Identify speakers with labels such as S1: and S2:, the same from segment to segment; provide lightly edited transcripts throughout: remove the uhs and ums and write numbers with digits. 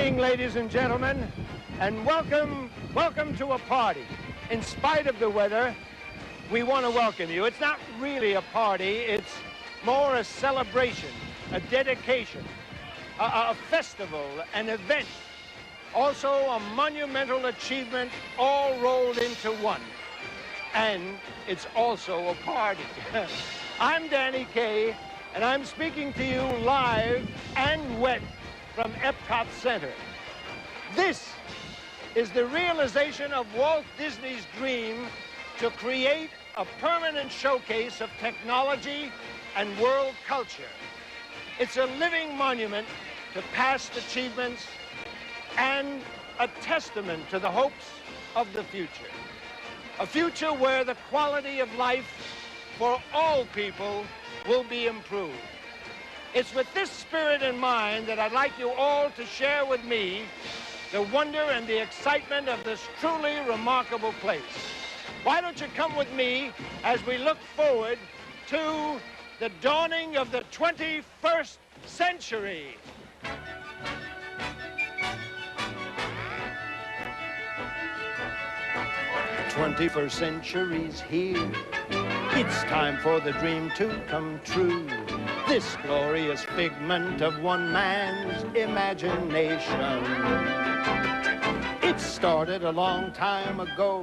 S1: evening, ladies and gentlemen, and welcome to a party. In spite of the weather, we want to welcome you. It's not really a party, it's more a celebration, a dedication, a festival, an event, also a monumental achievement all rolled into one. And it's also a party. I'm Danny Kaye, and I'm speaking to you live and wet from EPCOT Center. This is the realization of Walt Disney's dream to create a permanent showcase of technology and world culture. It's a living monument to past achievements and a testament to the hopes of the future. A future where the quality of life for all people will be improved. It's with this spirit in mind that I'd like you all to share with me the wonder and the excitement of this truly remarkable place. Why don't you come with me as we look forward to the dawning of the 21st century. The 21st century's here. It's time for the dream to come true. This glorious figment of one man's imagination. It started a long time ago.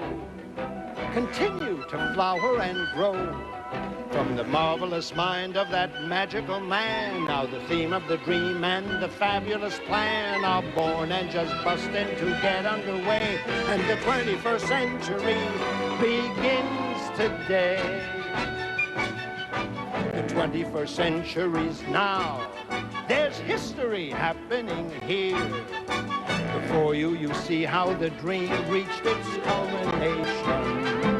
S1: Continue to flower and grow. From the marvelous mind of that magical man, now the theme of the dream and the fabulous plan are born and just busting to get underway. And the 21st century begins today. The 21st century's now. There's history happening here. Before you, you see how the dream reached its culmination.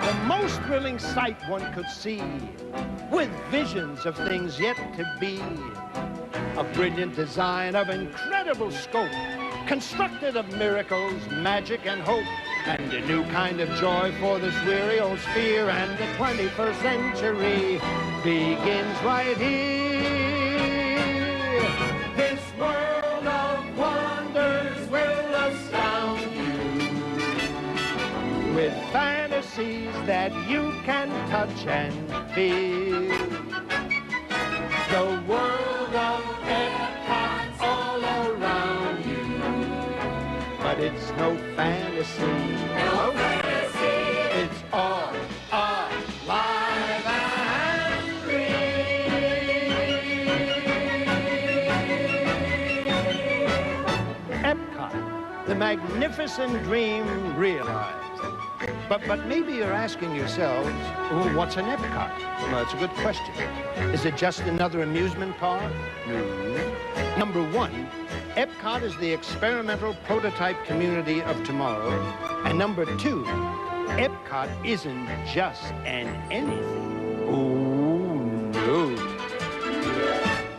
S1: The most thrilling sight one could see, with visions of things yet to be. A brilliant design of incredible scope, constructed of miracles, magic, and hope. And a new kind of joy for this weary old sphere. And the 21st century begins right here. This world of wonders will astound you, with fantasies that you can touch and feel. The world of EPCOT's all around you, but it's no fantasy. No fantasy. It's all alive and real. EPCOT, the magnificent dream realized. But maybe you're asking yourselves, well, what's an EPCOT? Well, that's a good question. Is it just another amusement park? No. Number one, EPCOT is the experimental prototype community of tomorrow. And number two, EPCOT isn't just an anything. Oh, no.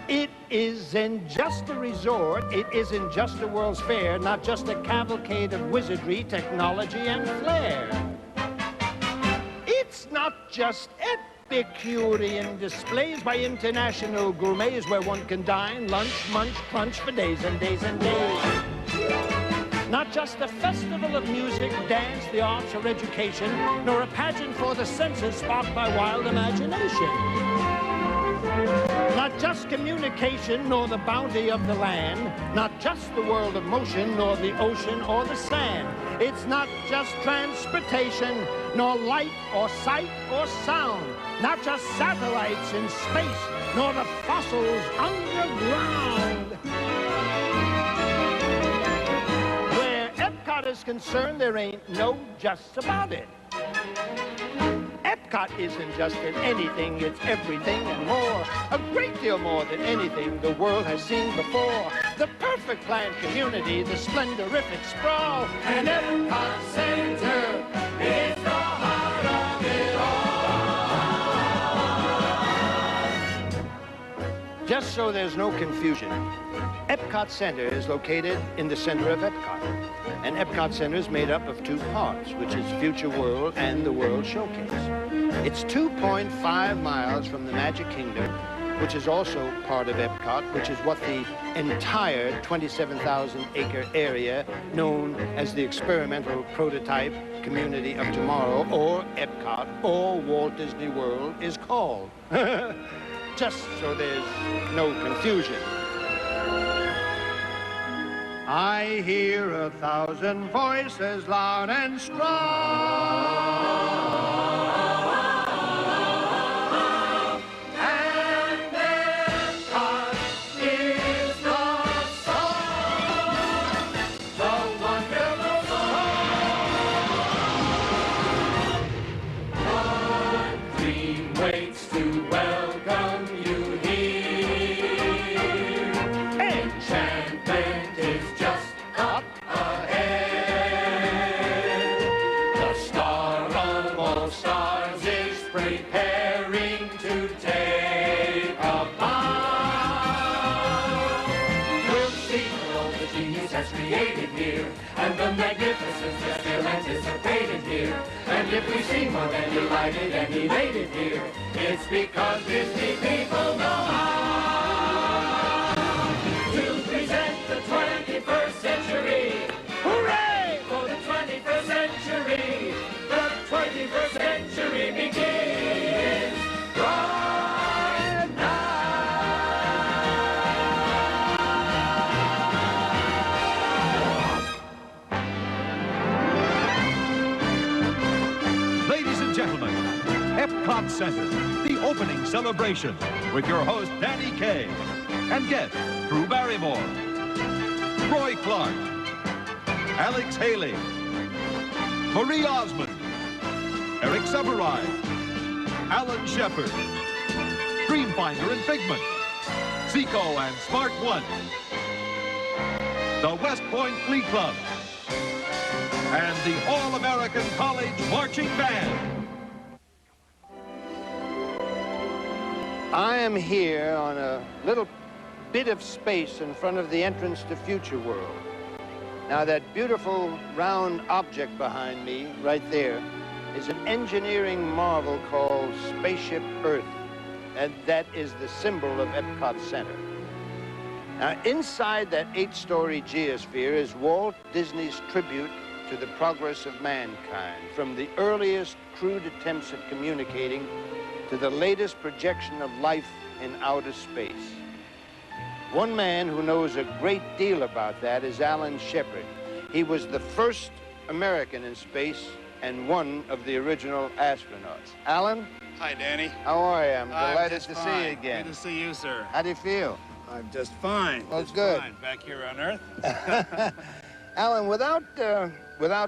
S1: It isn't just a resort. It isn't just a World's Fair, not just a cavalcade of wizardry, technology, and flair. It's not just Epicurean displays by international gourmets where one can dine, lunch, munch, crunch for days and days and days. Not just a festival of music, dance, the arts, or education, nor a pageant for the senses sparked by wild imagination. Not just communication, nor the bounty of the land, not just the world of motion, nor the ocean or the sand. It's not just transportation, nor light or sight or sound, not just satellites in space, nor the fossils underground. Where EPCOT is concerned, there ain't no just about it. EPCOT isn't just an anything, it's everything and more. A great deal more than anything the world has seen before. The perfect planned community, the splendorific sprawl. And EPCOT Center is the heart of it all. Just so there's no confusion, EPCOT Center is located in the center of EPCOT. And EPCOT Center is made up of two parts, which is Future World and the World Showcase. It's 2.5 miles from the Magic Kingdom which is also part of EPCOT, which is what the entire 27,000-acre area known as the Experimental Prototype Community of Tomorrow, or EPCOT, or Walt Disney World, is called. Just so there's no confusion. I hear 1,000 voices loud and strong. And EPCOT is the song, the wonderful song. One dream waits to welcome you here. Enchantment is just up ahead. The star of all stars is preparing to take a bow. We'll see all the genius has created here, and the magnificence that's still anticipated here. And if we seem more than delighted and elated here, it's because Disney people know how to present the 21st century. Hooray for the 21st century! The 21st century begins right
S2: now! Ladies and gentlemen, EPCOT Center, the opening celebration, with your host, Danny Kaye, and guests, Drew Barrymore, Roy Clark, Alex Haley, Marie Osmond, Eric Severai, Alan Shepard, Dreamfinder and Figment, Zico and Smart One, the West Point Glee Club, and the All-American College Marching Band.
S1: I am here on a little bit of space in front of the entrance to Future World. Now, that beautiful round object behind me, right there, is an engineering marvel called Spaceship Earth, and that is the symbol of EPCOT Center. Now, inside that 8-story geosphere is Walt Disney's tribute to the progress of mankind, from the earliest crude attempts at communicating to the latest projection of life in outer space. One man who knows a great deal about that is Alan Shepard. He was the first American in space and one of the original astronauts. Alan?
S3: Hi, Danny.
S1: How are you? I'm delighted to see you again.
S3: Good to see you, sir.
S1: How do you feel?
S3: I'm just fine.
S1: Well,
S3: just
S1: good.
S3: Fine. Back here on Earth.
S1: Alan, without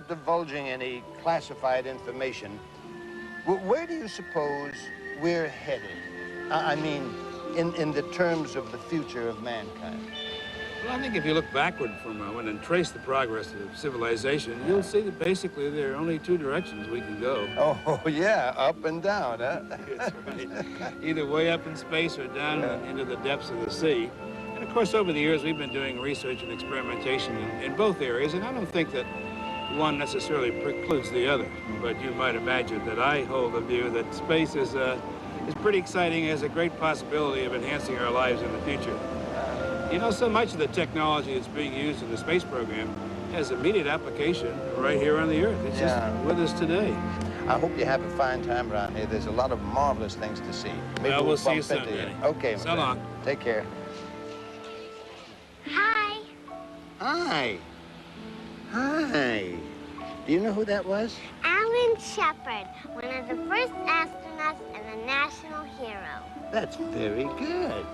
S1: divulging any classified information, where do you suppose we're headed? I mean, in the terms of the future of mankind.
S3: Well, I think if you look backward for a moment and trace the progress of civilization, you'll see that basically there are only two directions we can go.
S1: Oh, yeah, up and down, huh?
S3: That's right. Either way up in space or down into the depths of the sea. And of course, over the years, we've been doing research and experimentation in both areas, and I don't think that one necessarily precludes the other. But you might imagine that I hold the view that space is pretty exciting, has a great possibility of enhancing our lives in the future. You know, so much of the technology that's being used in the space program has immediate application right here on the Earth. It's just with us today.
S1: I hope you have a fine time around here. There's a lot of marvelous things to see. Maybe
S3: well, we'll see you
S1: bump
S3: soon,
S1: into
S3: Danny.
S1: Okay,
S3: so long.
S1: Take care.
S4: Hi.
S1: Hi. Hi. Do you know who that was?
S4: Alan Shepard, one of the first astronauts and a national hero.
S1: That's very good.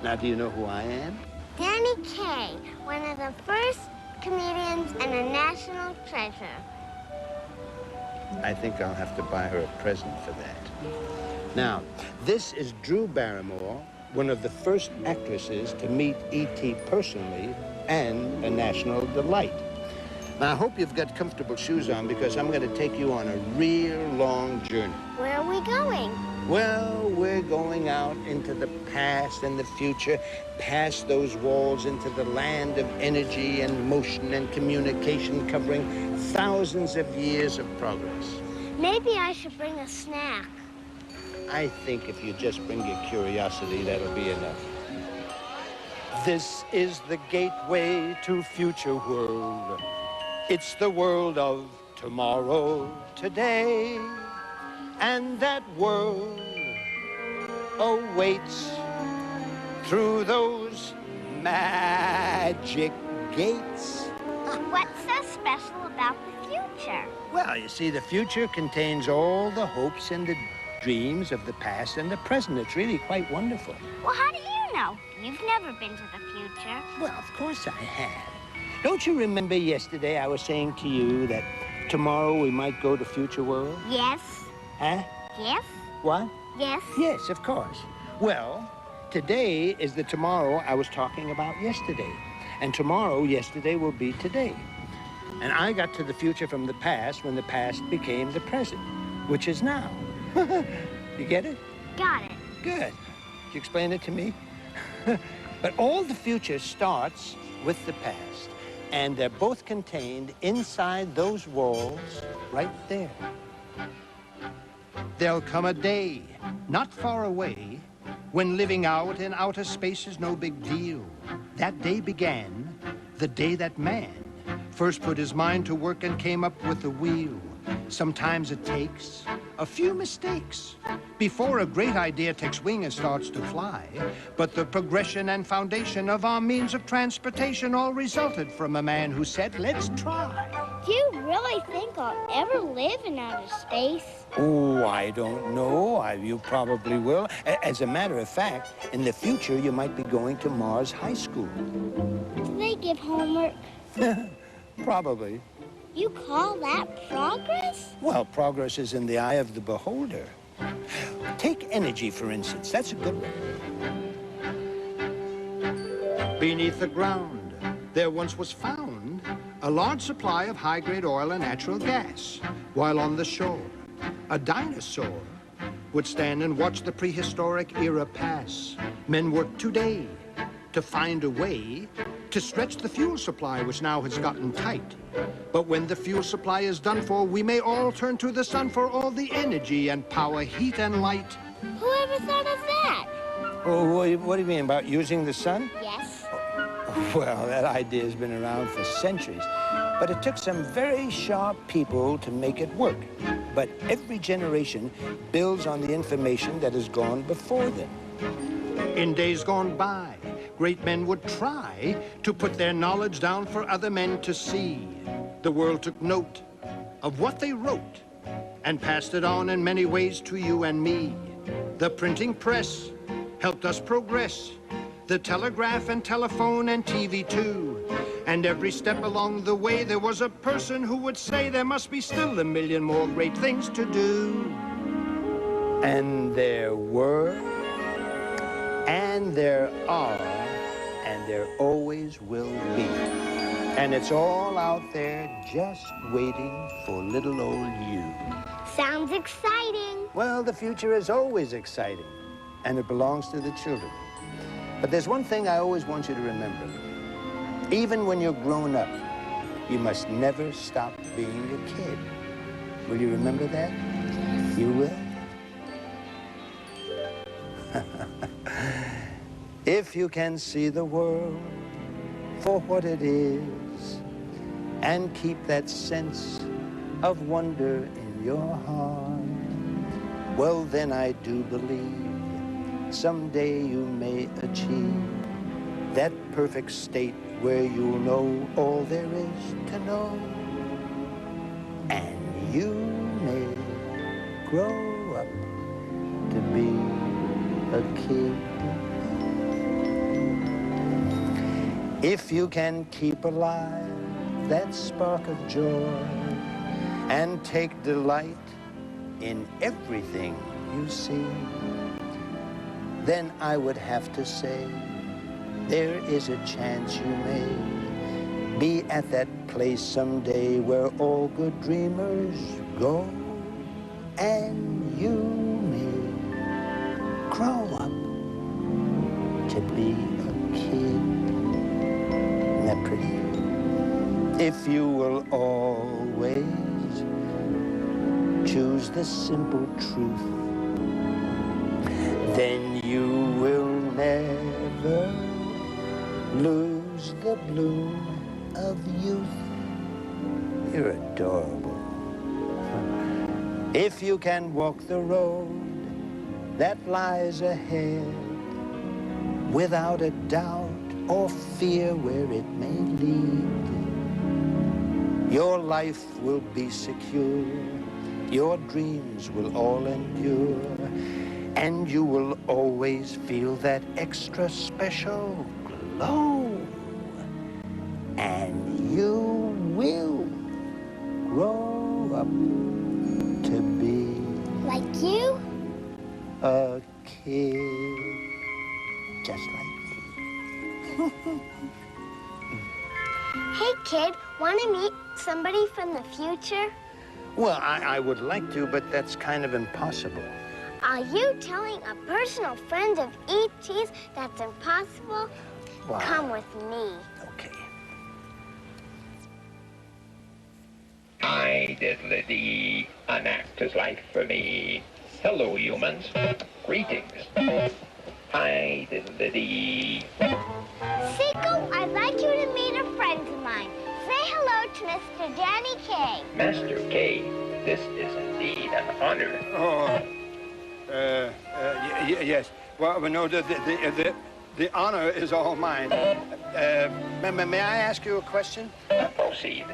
S1: Now, do you know who I am?
S4: Danny Kaye, one of the first comedians and a national treasure.
S1: I think I'll have to buy her a present for that. Now, this is Drew Barrymore, one of the first actresses to meet E.T. personally and a national delight. Now, I hope you've got comfortable shoes on because I'm going to take you on a real long journey.
S4: Where are we going?
S1: Well, we're going out into the past and the future, past those walls into the land of energy and motion and communication, covering thousands of years of progress.
S4: Maybe I should bring a snack.
S1: I think if you just bring your curiosity, that'll be enough. This is the gateway to future world. It's the world of tomorrow, today. And that world awaits through those magic gates.
S4: What's so special about the future?
S1: Well, you see, the future contains all the hopes and the dreams of the past and the present. It's really quite wonderful.
S4: Well, how do you know? You've never been to the future.
S1: Well, of course I have. Don't you remember yesterday I was saying to you that tomorrow we might go to Future World?
S4: Yes.
S1: Huh?
S4: Yes.
S1: What?
S4: Yes.
S1: Yes, of course. Well, today is the tomorrow I was talking about yesterday. And tomorrow, yesterday, will be today. And I got to the future from the past when the past became the present, which is now. You get it?
S4: Got it.
S1: Good. Did you explain it to me? But all the future starts with the past. And they're both contained inside those walls right there. There'll come a day, not far away, when living out in outer space is no big deal. That day began the day that man first put his mind to work and came up with the wheel. Sometimes it takes a few mistakes before a great idea takes wing and starts to fly. But the progression and foundation of our means of transportation all resulted from a man who said, let's try.
S4: Do you really think I'll ever live in outer space?
S1: Oh, I don't know. You probably will. As a matter of fact, in the future, you might be going to Mars High School.
S4: Do they give homework?
S1: Probably.
S4: You call that progress?
S1: Well, progress is in the eye of the beholder. Take energy, for instance. That's a good one. Beneath the ground, there once was found a large supply of high-grade oil and natural gas, while on the shore, a dinosaur would stand and watch the prehistoric era pass. Men work today to find a way to stretch the fuel supply, which now has gotten tight. But when the fuel supply is done for, we may all turn to the sun for all the energy and power, heat and light.
S4: Who ever thought of that?
S1: Oh, what do you mean, about using the sun?
S4: Yes.
S1: Well, that idea has been around for centuries. But it took some very sharp people to make it work. But every generation builds on the information that has gone before them. In days gone by, great men would try to put their knowledge down for other men to see. The world took note of what they wrote and passed it on in many ways to you and me. The printing press helped us progress, the telegraph and telephone and TV too. And every step along the way, there was a person who would say there must be still a million more great things to do. And there were, and there are, and there always will be. And it's all out there just waiting for little old you.
S4: Sounds exciting.
S1: Well, the future is always exciting, and it belongs to the children. But there's one thing I always want you to remember. Even when you're grown up, you must never stop being a kid. Will you remember that? You will? If you can see the world for what it is and keep that sense of wonder in your heart, well, then I do believe someday you may achieve that perfect state where you'll know all there is to know, and you may grow up to be a kid. If you can keep alive that spark of joy and take delight in everything you see, then I would have to say there is a chance you may be at that place someday where all good dreamers go, and you may grow up to be a kid. Isn't that pretty? If you will always choose the simple truth
S5: then you will never lose the bloom of youth. You're adorable. If you can walk the road that lies ahead without a doubt or fear where it may lead, your life will be secure, your dreams will all endure, and you will always feel that extra special glow. And you will grow up to be
S4: Like you?
S5: a kid just like me.
S4: Hey, kid, want to meet somebody from the future?
S5: Well, I would like to, but that's kind of impossible.
S4: Are you telling a personal friend of E.T.'s that's impossible?
S5: Wow.
S4: Come with me.
S5: Okay.
S6: I diddly-dee, an actor's life for me. Hello, humans. Greetings. I diddly-dee.
S4: Seiko, I'd like you to meet a friend of mine. Say hello to Mr. Danny Kaye.
S6: Master K, this is indeed an honor.
S1: Oh, yes. Well, no, the honor is all mine. May I ask you a question?
S6: Proceed.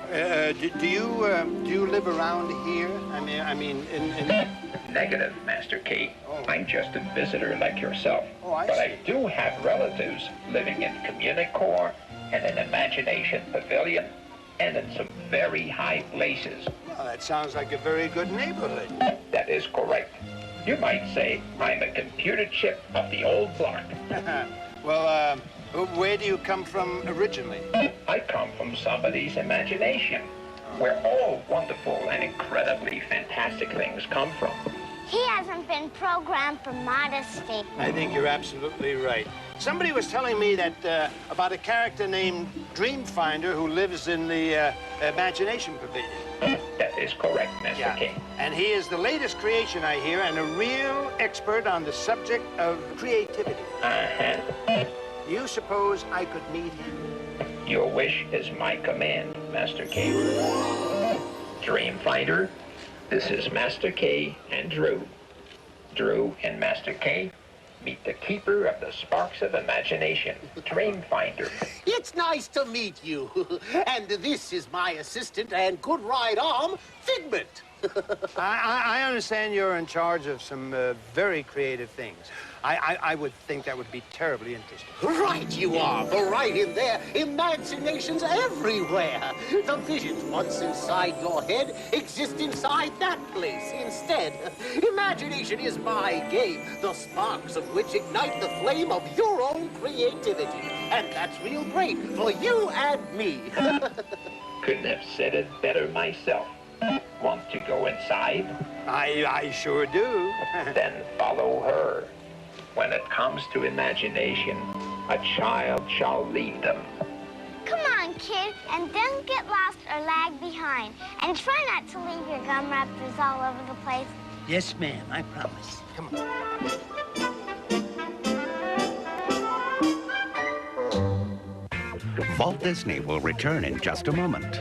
S1: Do you live around here? I mean, in...
S6: Negative, Master K.
S1: Oh.
S6: I'm just a visitor like yourself.
S1: Oh, I
S6: but
S1: see.
S6: I do have relatives living in Communicore and an Imagination Pavilion and in some very high places.
S1: Well, that sounds like a very good neighborhood.
S6: That is correct. You might say I'm a computer chip of the old block.
S1: Well, where do you come from originally?
S6: I come from somebody's imagination, where all wonderful and incredibly fantastic things come from.
S4: He hasn't been programmed for modesty.
S1: I think you're absolutely right. Somebody was telling me that about a character named Dreamfinder who lives in the Imagination Pavilion.
S6: That is correct, Master King.
S1: And he is the latest creation, I hear, and a real expert on the subject of creativity.
S6: Uh-huh.
S1: You suppose I could meet him?
S6: Your wish is my command, Master K. Dreamfinder, this is Master K and Drew. Drew and Master K, meet the keeper of the sparks of imagination, Dreamfinder.
S7: It's nice to meet you. And this is my assistant and good right arm, Figment.
S1: I understand you're in charge of some very creative things. I would think that would be terribly interesting.
S7: Right you are, for right in there, imagination's everywhere. The visions once inside your head exist inside that place instead. Imagination is my game, the sparks of which ignite the flame of your own creativity. And that's real great for you and me.
S6: Couldn't have said it better myself. Want to go inside?
S1: I sure do.
S6: Then follow her. When it comes to imagination, a child shall lead them.
S4: Come on, kid, and don't get lost or lag behind. And try not to leave your gum wrappers all over the place.
S5: Yes, ma'am, I promise. Come on.
S8: Walt Disney will return in just a moment.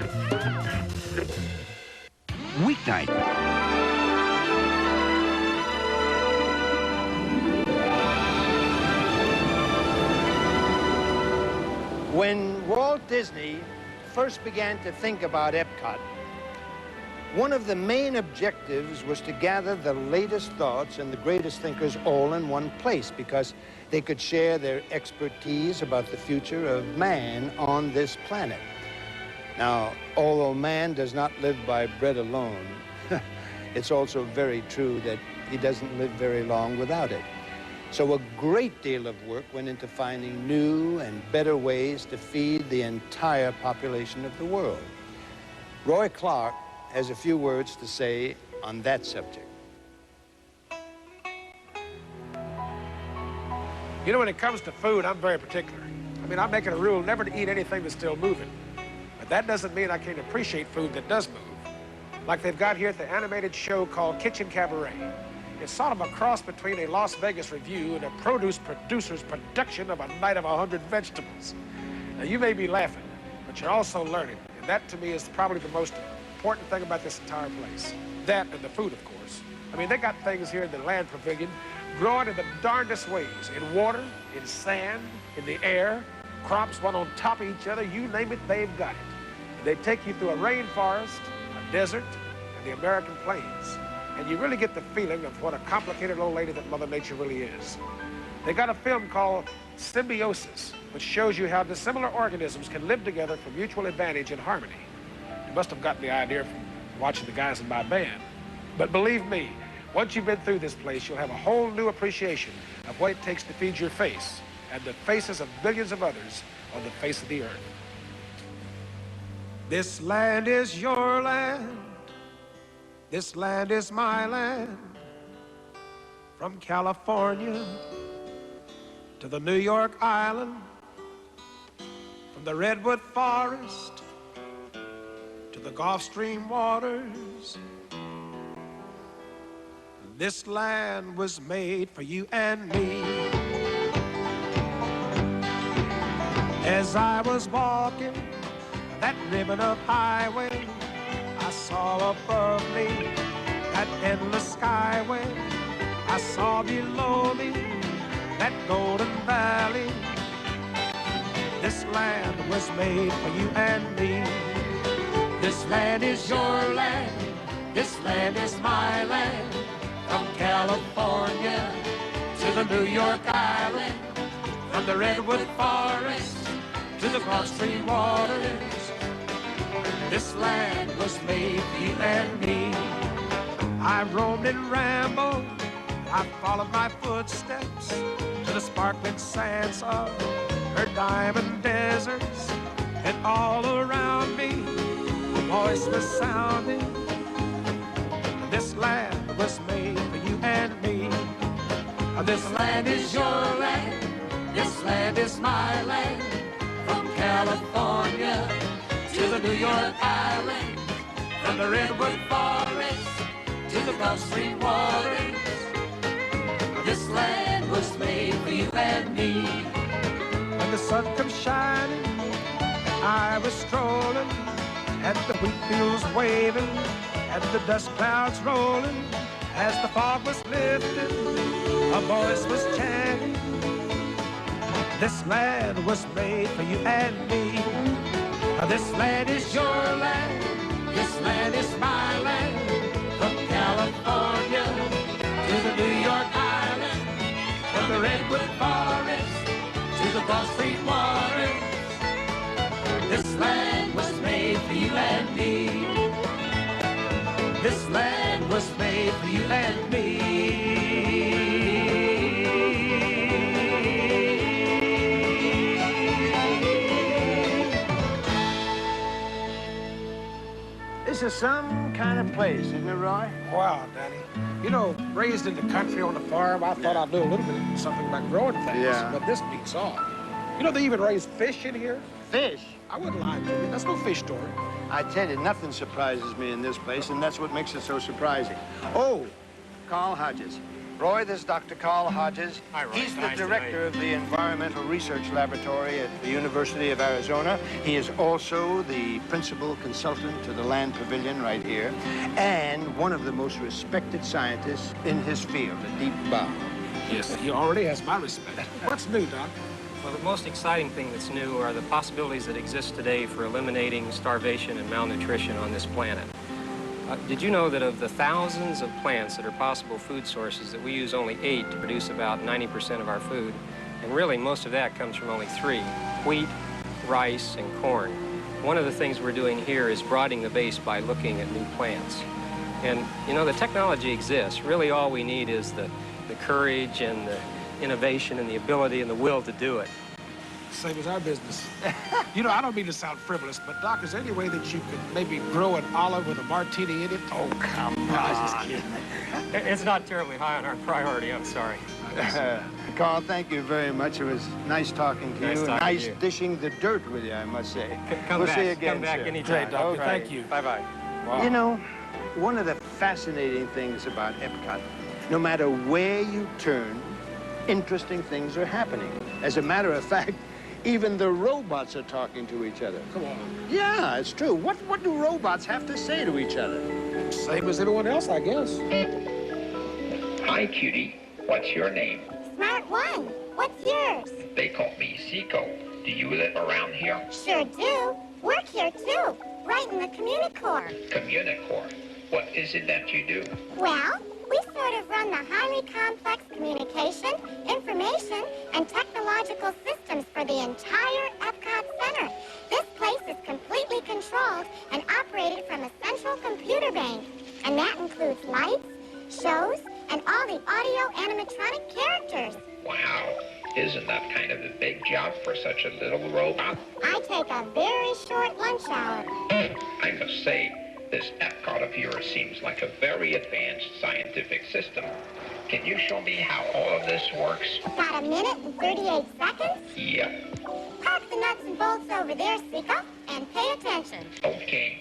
S8: Weeknight.
S1: When Walt Disney first began to think about EPCOT, one of the main objectives was to gather the latest thoughts and the greatest thinkers all in one place because they could share their expertise about the future of man on this planet. Now, although man does not live by bread alone, it's also very true that he doesn't live very long without it. So a great deal of work went into finding new and better ways to feed the entire population of the world. Roy Clark has a few words to say on that subject.
S9: You know, when it comes to food, I'm very particular. I mean, I'm making a rule never to eat anything that's still moving. But that doesn't mean I can't appreciate food that does move. Like they've got here at the animated show called Kitchen Cabaret. It's sort of a cross between a Las Vegas review and a produce producer's production of A Night of 100 Vegetables. Now, you may be laughing, but you're also learning. And that, to me, is probably the most important thing about this entire place. That and the food, of course. I mean, they got things here in the land pavilion growing in the darndest ways. In water, in sand, in the air, crops one on top of each other, you name it, they've got it. They take you through a rainforest, a desert, and the American plains. And you really get the feeling of what a complicated old lady that Mother Nature really is. They got a film called Symbiosis, which shows you how dissimilar organisms can live together for mutual advantage and harmony. You must have gotten the idea from watching the guys in my band. But believe me, once you've been through this place, you'll have a whole new appreciation of what it takes to feed your face and the faces of billions of others on the face of the earth. This land is your land. This land is my land. From California to the New York Island, from the Redwood Forest to the Gulf Stream waters. This land was made for you and me. As I was walking that ribbon of highway, I saw above me that endless skyway. I saw below me that golden valley. This land was made for you and me. This land is your land. This land is my land. From California to the New York Island, from the Redwood Forest to the Gulf Stream waters. This land was made for you and me. I roamed and rambled, I followed my footsteps to the sparkling sands of her diamond deserts. And all around me, a voice was sounding. This land was made for you and me. This land is your land. This land is my land. From California to the New York Island, from the Redwood Forest to the Gulf Stream waters. This land was made for you and me. When the sun comes shining, and I was strolling, and the wheat fields waving, and the dust clouds rolling, as the fog was lifted, a voice was chanting. This land was made for you and me. This land is your land. This land is my land. From California to the New York Island, from the Redwood Forest to the Gulf Stream waters. This land was made for you and me. This land was made for you and me.
S1: This is some kind of place, isn't it, Roy?
S9: Wow, Danny. You know, raised in the country on the farm, I thought I'd do a little bit of something about growing things.
S1: Yeah.
S9: But this beats all. You know, they even raise fish in here.
S1: Fish?
S9: I wouldn't lie to you. That's no fish story.
S1: I tell you, nothing surprises me in this place, and that's what makes it so surprising. Oh, Carl Hodges. Roy, this is Dr. Carl Hodges.
S3: Hi, Roy.
S1: He's the
S3: Nice to
S1: director
S3: know
S1: of the Environmental Research Laboratory at the University of Arizona. He is also the principal consultant to the Land Pavilion right here, and one of the most respected scientists in his field, a deep bow.
S9: Yes, he already has my respect. What's new, Doc?
S10: Well, the most exciting thing that's new are the possibilities that exist today for eliminating starvation and malnutrition on this planet. Did you know that of the thousands of plants that are possible food sources, that we use only 8 to produce about 90% of our food? And really, most of that comes from only 3, wheat, rice, and corn. One of the things we're doing here is broadening the base by looking at new plants. And, you know, the technology exists. Really, all we need is the courage and the innovation and the ability and the will to do it.
S9: Same as our business. You know, I don't mean to sound frivolous, but Doc, is there any way that you could maybe grow an olive with a martini in it? Oh, come on. I was just kidding.
S10: It's not terribly high on our priority, I'm sorry.
S1: Carl, thank you very much. It was nice talking to
S10: Nice
S1: you.
S10: talking
S1: Nice
S10: to you.
S1: dishing the dirt with you, I must say.
S10: Come
S1: we'll
S10: back.
S1: see you again,
S10: Come back
S1: sir.
S10: anytime.
S9: Great, Doctor.
S1: Okay.
S9: Thank you.
S10: Bye-bye.
S9: Wow.
S1: You know, one of the fascinating things about EPCOT No matter where you turn, interesting things are happening. As a matter of fact, even the robots are talking to each other.
S9: Come on.
S1: Yeah, it's true. What do robots have to say to each other?
S9: Same as anyone else, I guess.
S6: Hi, cutie. What's your name?
S4: Smart one. What's yours?
S6: They call me Zico. Do you live around here?
S4: Sure do. Work here, too. Right in the Communicore.
S6: Communicore. What is it that you do?
S4: Well, we sort of run the highly complex communication, information, and technological systems for the entire EPCOT Center. This place is completely controlled and operated from a central computer bank. And that includes lights, shows, and all the audio animatronic characters.
S6: Wow. Isn't that kind of a big job for such a little robot?
S4: I take a very short lunch hour.
S6: I must say, this EPCOT of yours seems like a very advanced scientific system. Can you show me how all of this works?
S4: Got a minute and 38 seconds?
S6: Yep.
S4: Park the nuts and bolts over there, Sika, and pay attention.
S6: Okay.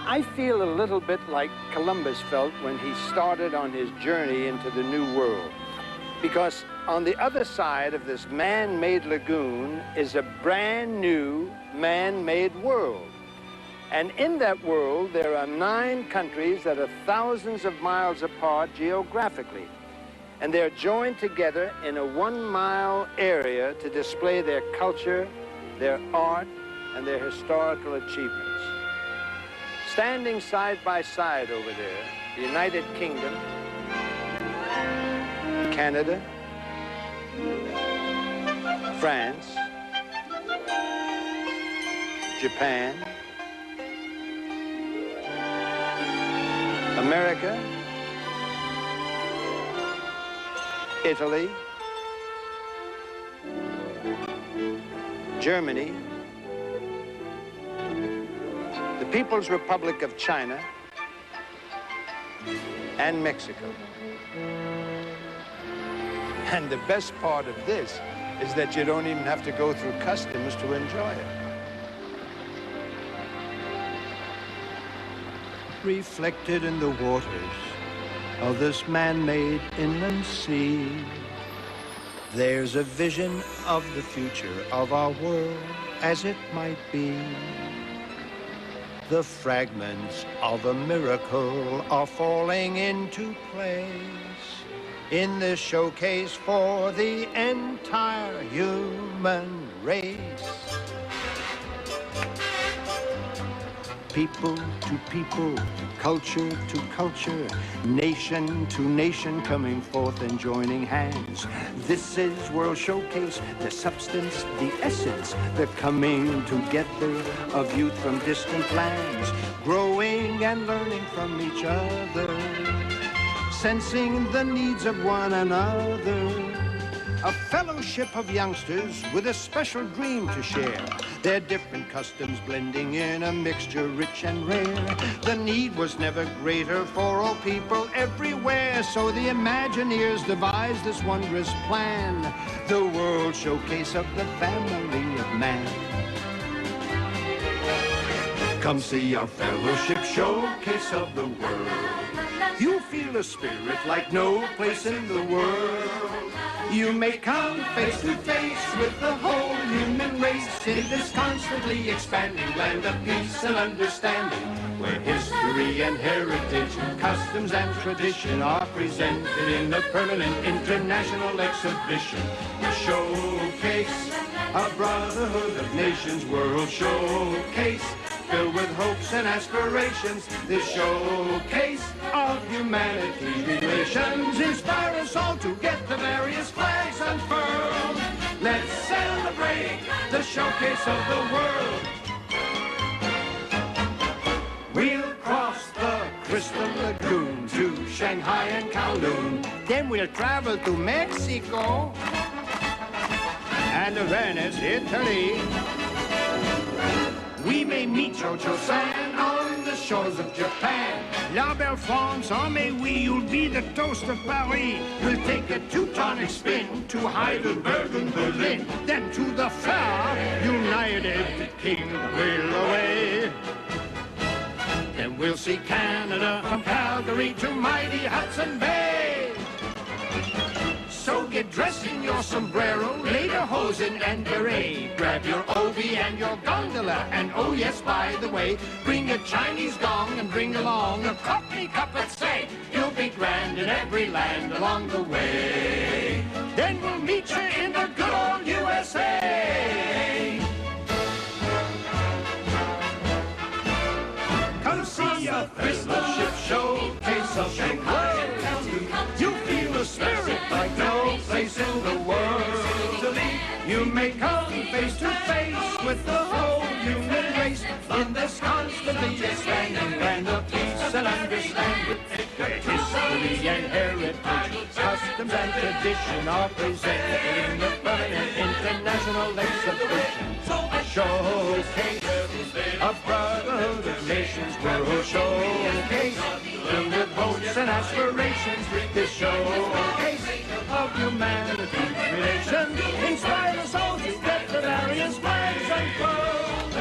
S1: I feel a little bit like Columbus felt when he started on his journey into the New World. Because on the other side of this man-made lagoon is a brand new man-made world. And in that world, there are 9 countries that are thousands of miles apart geographically. And they're joined together in a 1-mile area to display their culture, their art, and their historical achievements. Standing side by side over there, the United Kingdom, Canada, France, Japan, America, Italy, Germany, the People's Republic of China, and Mexico. And the best part of this is that you don't even have to go through customs to enjoy it. Reflected in the waters of this man-made inland sea, there's a vision of the future of our world as it might be. The fragments of a miracle are falling into place in this showcase for the entire human race. People to people, culture to culture, nation to nation coming forth and joining hands. This is World Showcase, the substance, the essence, the coming together of youth from distant lands, growing and learning from each other, sensing the needs of one another.
S5: A fellowship of youngsters with a special dream to share. Their different customs blending in a mixture rich and rare. The need was never greater for all people everywhere. So the Imagineers devised this wondrous plan. The World Showcase of the Family of Man. Come see our fellowship showcase of the world. You'll feel a spirit like no place in the world. You may come face to face with the whole human race in this constantly expanding land of peace and understanding, where history and heritage, customs and tradition are presented in a permanent international exhibition. The showcase, a brotherhood of nations, world showcase, filled with hopes and aspirations. This showcase of humanity's relations inspire us all to get the various flags unfurled. Let's celebrate the showcase of the world. We'll cross the Crystal Lagoon to Shanghai and Kowloon. Then we'll travel to Mexico and Venice, Italy. We may meet Jojo-san on the shores of Japan. La Belle France, oh may we, you'll be the toast of Paris. We'll take a Teutonic spin to Heidelberg and Berlin. Then to the far United Kingdom we'll away. Then we'll see Canada from Calgary to mighty Hudson Bay. So get dressed in your sombrero, lederhosen and beret. Grab your obi and your gondola, and oh yes, by the way, bring a Chinese gong and bring along a Cockney cup and say, you'll be grand in every land along the way. Then we'll meet you in the good old USA. Come see a fellowship showcase of Shanghai and Kowloon. You'll feel a spirit like no place in the world. You may come face to face with the whole human race in this constantly expanding land of peace and understanding. History and heritage, customs and tradition are presented in the permanent international exhibition. A showcase of brotherhood of nations, world showcase, filled with hopes and aspirations. This showcase of humanity's relations inspire us all to get the various flags unfurled.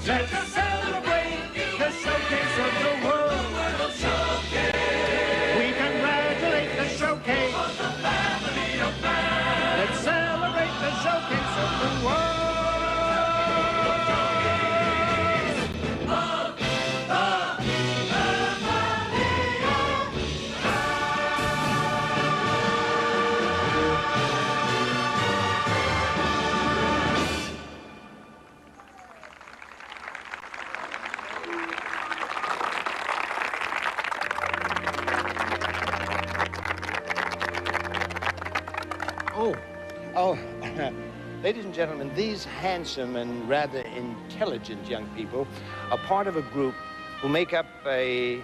S5: Let's celebrate the showcase of the world. We congratulate the showcase of the family of man. Let's celebrate the showcase of the world. Ladies and gentlemen, these handsome and rather intelligent young people are part of a group who make up a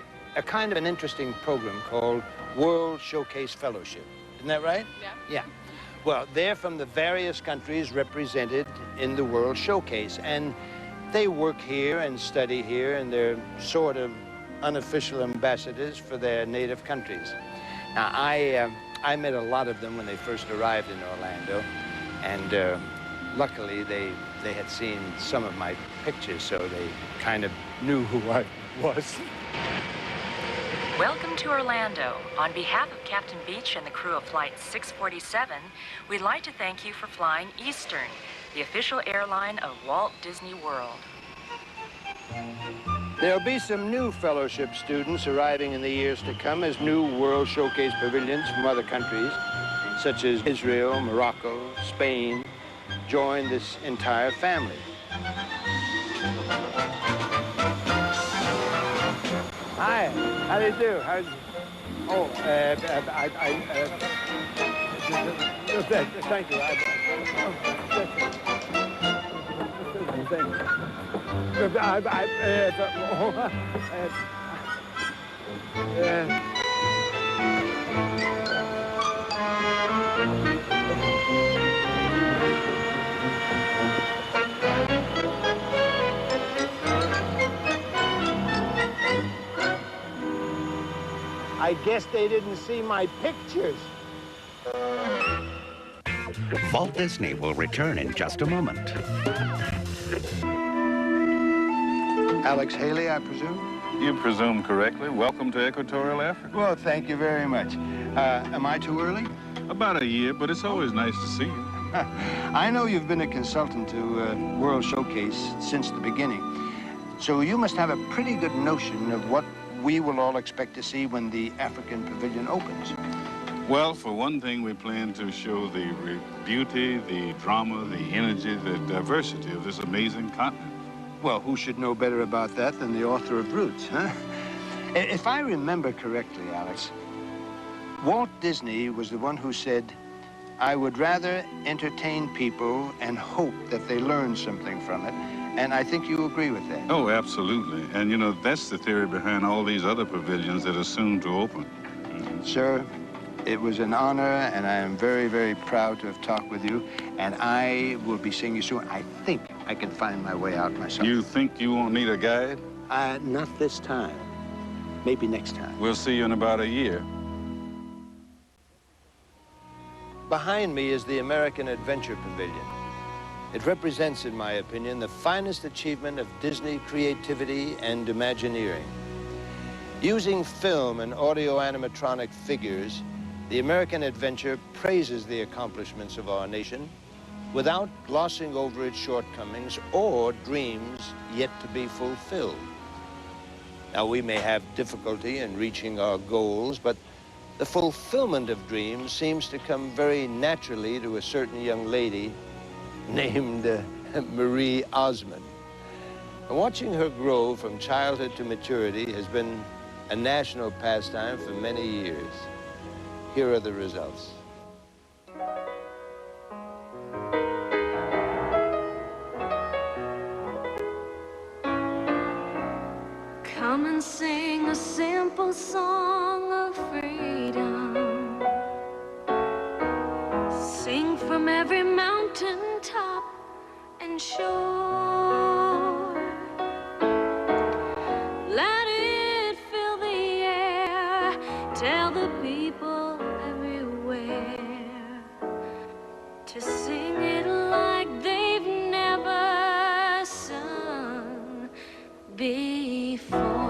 S5: kind of an interesting program called World Showcase Fellowship. Isn't that right? Yeah. Yeah. Well, they're from the various countries represented in the World Showcase, and they work here and study here, and they're sort of unofficial ambassadors for their native countries. Now, I met a lot of them when they first arrived in Orlando, and luckily they had seen some of my pictures, so they kind of knew who I was.
S11: Welcome to Orlando. On behalf of Captain Beach and the crew of Flight 647, we'd like to thank you for flying Eastern, the official airline of Walt Disney World.
S1: There'll be some new fellowship students arriving in the years to come as new World Showcase pavilions from other countries, such as Israel, Morocco, Spain, join this entire family. Hi, how do you do? Oh, thank you. I guess they didn't see my pictures.
S8: Walt Disney will return in just a moment.
S5: Alex Haley, I presume?
S12: You presume correctly. Welcome to Equatorial Africa.
S5: Well, thank you very much. Am I too early?
S12: About a year, but it's always nice to see you.
S5: I know you've been a consultant to World Showcase since the beginning. So you must have a pretty good notion of what we will all expect to see when the African Pavilion opens.
S12: Well, for one thing, we plan to show the beauty, the drama, the energy, the diversity of this amazing continent.
S5: Well, who should know better about that than the author of Roots, huh? If I remember correctly, Alex, Walt Disney was the one who said, I would rather entertain people and hope that they learn something from it. And I think you agree with that.
S12: Oh, absolutely. And, you know, that's the theory behind all these other pavilions that are soon to open.
S5: Sir, it was an honor, and I am very, very proud to have talked with you. And I will be seeing you soon. I think I can find my way out myself.
S12: You think you won't need a guide?
S5: Not this time. Maybe next time.
S12: We'll see you in about a year.
S1: Behind me is the American Adventure Pavilion. It represents, in my opinion, the finest achievement of Disney creativity and Imagineering. Using film and audio animatronic figures, the American Adventure praises the accomplishments of our nation without glossing over its shortcomings or dreams yet to be fulfilled. Now, we may have difficulty in reaching our goals, but the fulfillment of dreams seems to come very naturally to a certain young lady named Marie Osmond. And watching her grow from childhood to maturity has been a national pastime for many years. Here are the results.
S13: Come and sing a simple song of freedom. Sing from every mountain top and shore. Let it fill the air. Tell the people everywhere to sing it like they've never sung before.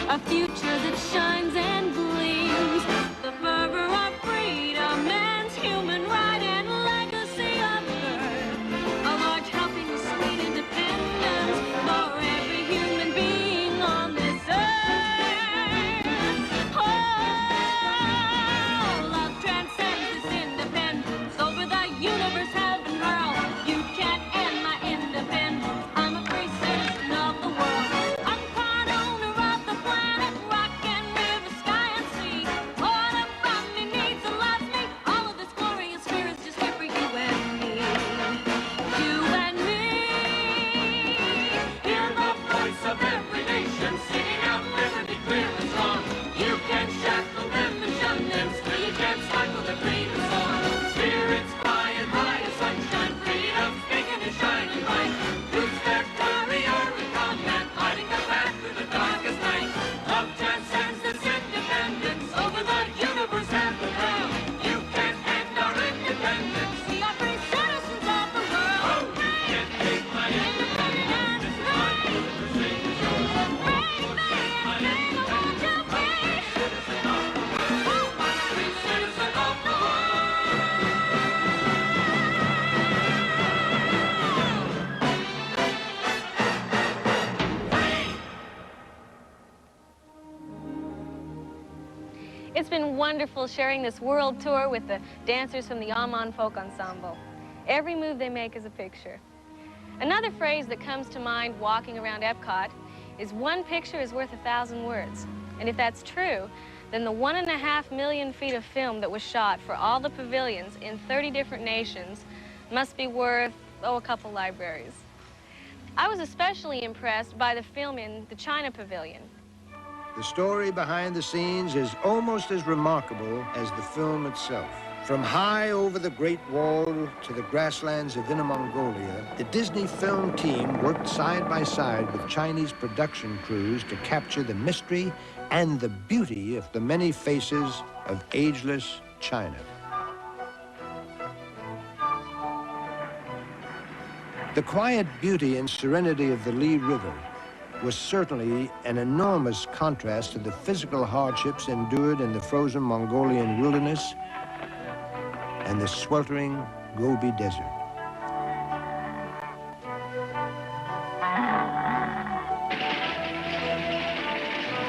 S13: A future that shines and gleams. The fervor of freedom, man's human right and legacy of birth. A large helping of sweet independence for every human being on this earth. Oh, love transcends this independence over the universe, heaven, hurl. You can't end my independence. I'm a free citizen of the world. I'm part owner of the planet, rock and river.
S14: It's been wonderful sharing this world tour with the dancers from the Amman Folk Ensemble. Every move they make is a picture. Another phrase that comes to mind walking around Epcot is one picture is worth 1,000 words. And if that's true, then the 1.5 million feet of film that was shot for all the pavilions in 30 different nations must be worth, a couple libraries. I was especially impressed by the film in the China Pavilion.
S5: The story behind the scenes is almost as remarkable as the film itself. From high over the Great Wall to the grasslands of Inner Mongolia, the Disney film team worked side by side with Chinese production crews to capture the mystery and the beauty of the many faces of ageless China. The quiet beauty and serenity of the Li River was certainly an enormous contrast to the physical hardships endured in the frozen Mongolian wilderness and the sweltering Gobi Desert.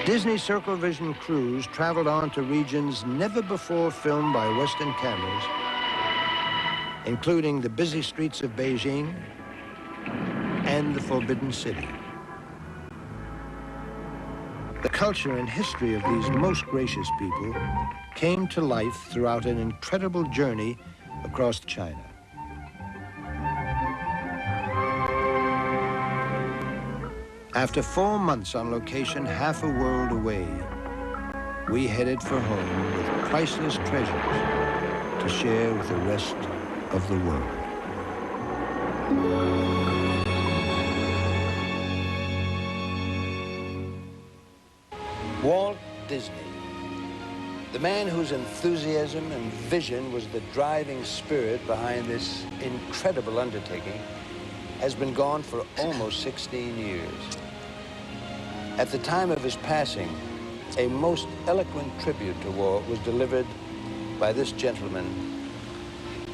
S5: Disney Circle Vision crews traveled on to regions never before filmed by Western cameras, including the busy streets of Beijing and the Forbidden City. The culture and history of these most gracious people came to life throughout an incredible journey across China. After 4 months on location half a world away, we headed for home with priceless treasures to share with the rest of the world. Walt Disney, the man whose enthusiasm and vision was the driving spirit behind this incredible undertaking, has been gone for almost 16 years. At the time of his passing, a most eloquent tribute to Walt was delivered by this gentleman,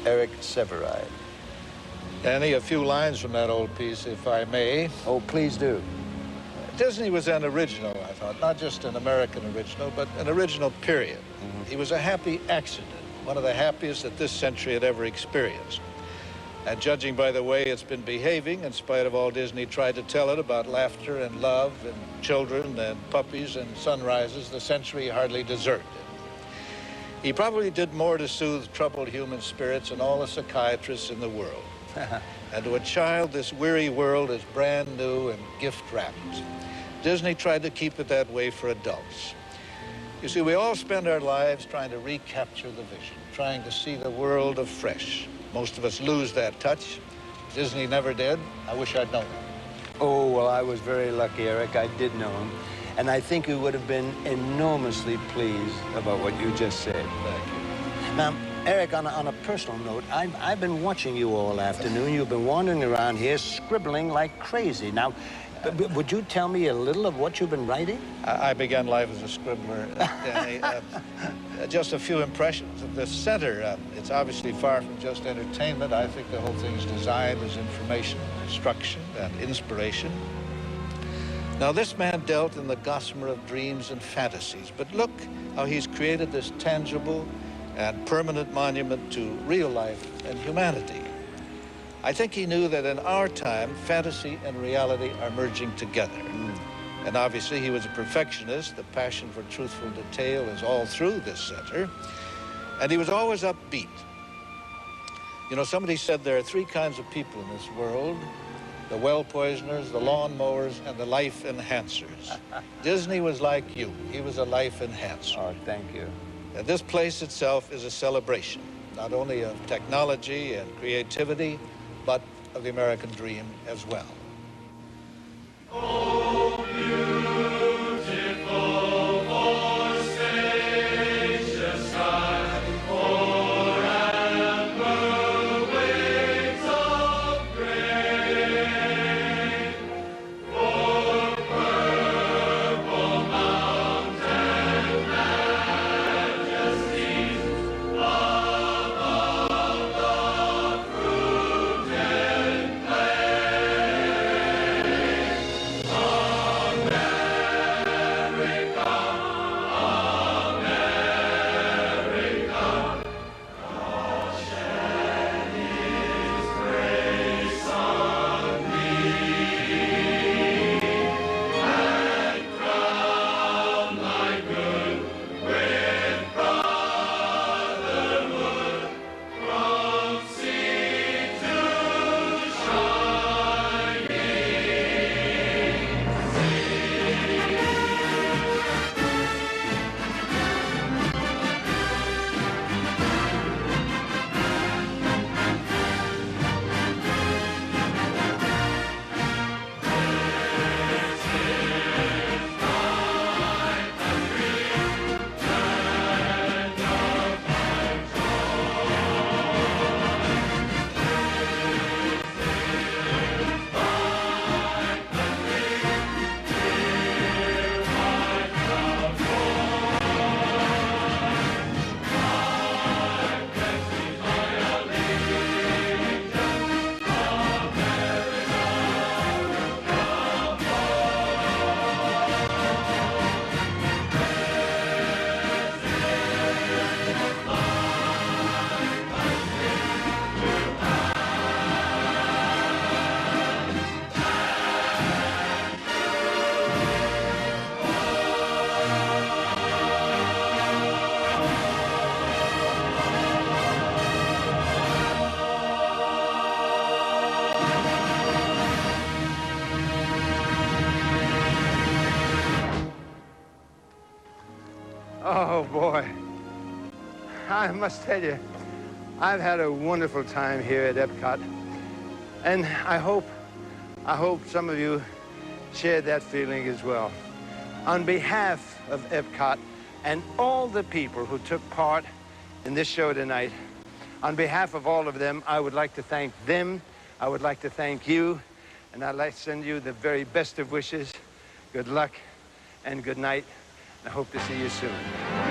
S5: Eric Severide.
S15: Danny, a few lines from that old piece, if I may.
S5: Oh, please do.
S15: Disney was an original, I thought, not just an American original, but an original period. He was a happy accident, one of the happiest that this century had ever experienced. And judging by the way it's been behaving, in spite of all Disney tried to tell it about laughter and love and children and puppies and sunrises, the century hardly deserved it. He probably did more to soothe troubled human spirits than all the psychiatrists in the world. And to a child, this weary world is brand new and gift-wrapped. Disney tried to keep it that way for adults. You see, we all spend our lives trying to recapture the vision, trying to see the world afresh. Most of us lose that touch. Disney never did. I wish I'd known him.
S5: Oh, well, I was very lucky, Eric. I did know him. And I think he would have been enormously pleased about what you just said.
S15: Thank you.
S5: Now, Eric, on a personal note, I've been watching you all afternoon. You've been wandering around here scribbling like crazy. Now, would you tell me a little of what you've been writing?
S15: I began life as a scribbler, Danny. Just a few impressions of this center. It's obviously far from just entertainment. I think the whole thing's designed as information, instruction, and inspiration. Now, this man dealt in the gossamer of dreams and fantasies, but look how he's created this tangible and permanent monument to real life and humanity. I think he knew that in our time, fantasy and reality are merging together. And obviously, he was a perfectionist. The passion for truthful detail is all through this center. And he was always upbeat. You know, somebody said there are 3 kinds of people in this world: the well poisoners, the lawn mowers, and the life enhancers. Disney was like you. He was a life enhancer.
S5: Oh, thank you.
S15: And this place itself is a celebration, not only of technology and creativity, but of the American dream as well.
S13: Oh, beautiful for spacious sky, forever waves of grain, for purple mountain majesties above the fruited plain.
S1: I must tell you, I've had a wonderful time here at EPCOT. And I hope some of you share that feeling as well. On behalf of EPCOT and all the people who took part in this show tonight, on behalf of all of them, I would like to thank them. I would like to thank you. And I'd like to send you the very best of wishes. Good luck and good night. I hope to see you soon.